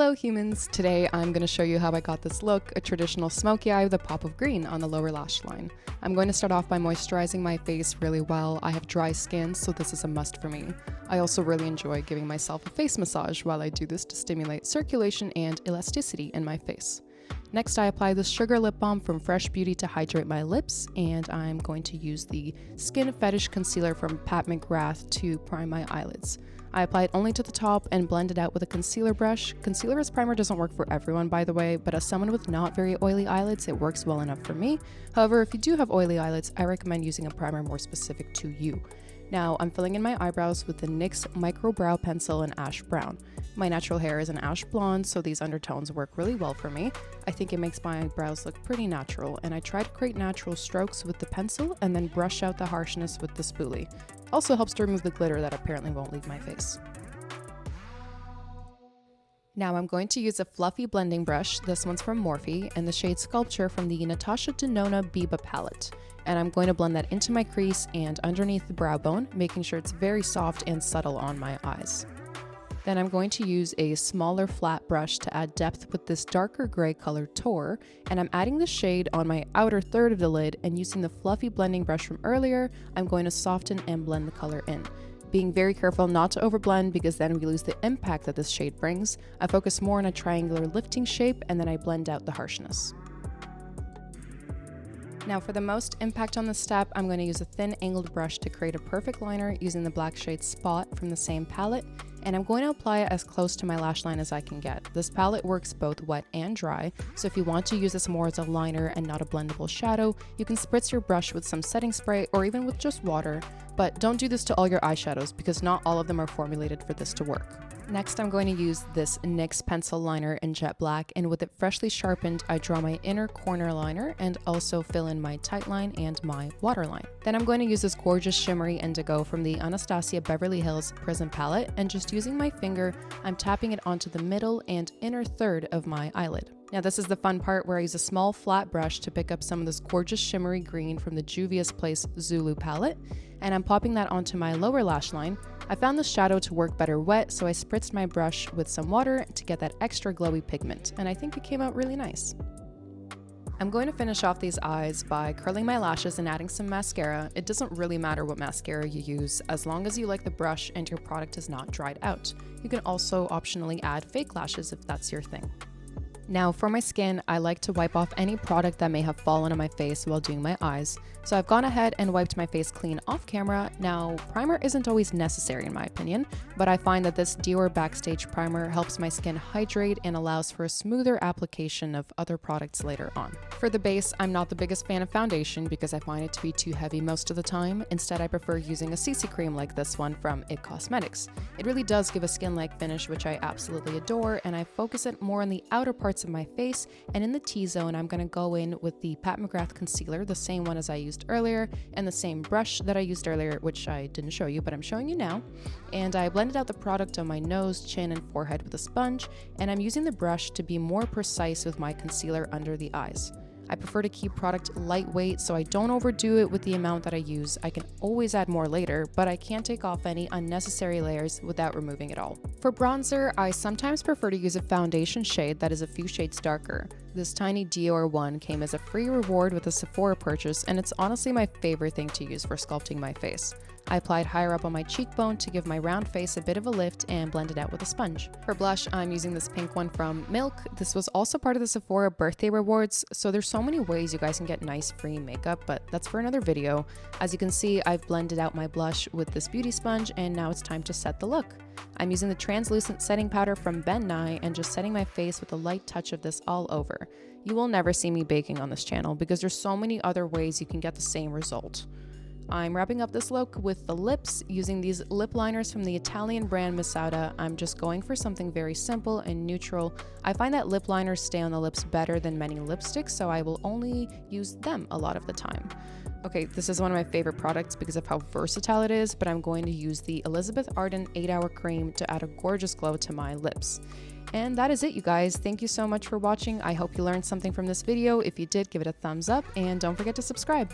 Hello humans! Today I'm going to show you how I got this look, a traditional smoky eye with a pop of green on the lower lash line. I'm going to start off by moisturizing my face really well. I have dry skin, so this is a must for me. I also really enjoy giving myself a face massage while I do this to stimulate circulation and elasticity in my face. Next, I apply this sugar lip balm from Fresh Beauty to hydrate my lips, and I'm going to use the Skin Fetish Concealer from Pat McGrath to prime my eyelids. I apply it only to the top and blend it out with a concealer brush. Concealer as primer doesn't work for everyone, by the way, but as someone with not very oily eyelids, it works well enough for me. However, if you do have oily eyelids, I recommend using a primer more specific to you. Now, I'm filling in my eyebrows with the NYX Micro Brow Pencil in Ash Brown. My natural hair is an ash blonde, so these undertones work really well for me. I think it makes my eyebrows look pretty natural, and I try to create natural strokes with the pencil and then brush out the harshness with the spoolie. Also helps to remove the glitter that apparently won't leave my face. Now I'm going to use a fluffy blending brush. This one's from Morphe and the shade Sculpture from the Natasha Denona Biba palette. And I'm going to blend that into my crease and underneath the brow bone, making sure it's very soft and subtle on my eyes. Then I'm going to use a smaller flat brush to add depth with this darker gray color Tor, and I'm adding the shade on my outer third of the lid, and using the fluffy blending brush from earlier, I'm going to soften and blend the color in. Being very careful not to overblend because then we lose the impact that this shade brings. I focus more on a triangular lifting shape, and then I blend out the harshness. Now for the most impact on this step, I'm going to use a thin angled brush to create a perfect liner using the black shade Spot from the same palette, and I'm going to apply it as close to my lash line as I can get. This palette works both wet and dry, so if you want to use this more as a liner and not a blendable shadow, you can spritz your brush with some setting spray or even with just water, but don't do this to all your eyeshadows because not all of them are formulated for this to work. Next, I'm going to use this NYX pencil liner in jet black, and with it freshly sharpened, I draw my inner corner liner and also fill in my tight line and my waterline. Then I'm going to use this gorgeous shimmery indigo from the Anastasia Beverly Hills Prism palette, and just using my finger, I'm tapping it onto the middle and inner third of my eyelid. Now this is the fun part where I use a small flat brush to pick up some of this gorgeous shimmery green from the Juvia's Place Zulu palette, and I'm popping that onto my lower lash line. I found this shadow to work better wet, so I spritzed my brush with some water to get that extra glowy pigment, and I think it came out really nice. I'm going to finish off these eyes by curling my lashes and adding some mascara. It doesn't really matter what mascara you use, as long as you like the brush and your product is not dried out. You can also optionally add fake lashes if that's your thing. Now for my skin, I like to wipe off any product that may have fallen on my face while doing my eyes. So I've gone ahead and wiped my face clean off camera. Now, primer isn't always necessary in my opinion, but I find that this Dior Backstage primer helps my skin hydrate and allows for a smoother application of other products later on. For the base, I'm not the biggest fan of foundation because I find it to be too heavy most of the time. Instead, I prefer using a CC cream like this one from IT Cosmetics. It really does give a skin-like finish, which I absolutely adore, and I focus it more on the outer parts of my face, and in the T-zone I'm going to go in with the Pat McGrath concealer, the same one as I used earlier, and the same brush that I used earlier, which I didn't show you but I'm showing you now, and I blended out the product on my nose, chin, and forehead with a sponge, and I'm using the brush to be more precise with my concealer under the eyes. I prefer to keep product lightweight so I don't overdo it with the amount that I use. I can always add more later, but I can't take off any unnecessary layers without removing it all. For bronzer, I sometimes prefer to use a foundation shade that is a few shades darker. This tiny Dior one came as a free reward with a Sephora purchase, and it's honestly my favorite thing to use for sculpting my face. I applied higher up on my cheekbone to give my round face a bit of a lift and blend it out with a sponge. For blush, I'm using this pink one from Milk. This was also part of the Sephora birthday rewards, so there's so many ways you guys can get nice free makeup, but that's for another video. As you can see, I've blended out my blush with this beauty sponge, and now it's time to set the look. I'm using the translucent setting powder from Ben Nye and just setting my face with a light touch of this all over. You will never see me baking on this channel because there's so many other ways you can get the same result. I'm wrapping up this look with the lips using these lip liners from the Italian brand Masha. I'm just going for something very simple and neutral. I find that lip liners stay on the lips better than many lipsticks, so I will only use them a lot of the time. Okay, this is one of my favorite products because of how versatile it is, but I'm going to use the Elizabeth Arden 8-Hour Cream to add a gorgeous glow to my lips. And that is it, you guys. Thank you so much for watching. I hope you learned something from this video. If you did, give it a thumbs up and don't forget to subscribe.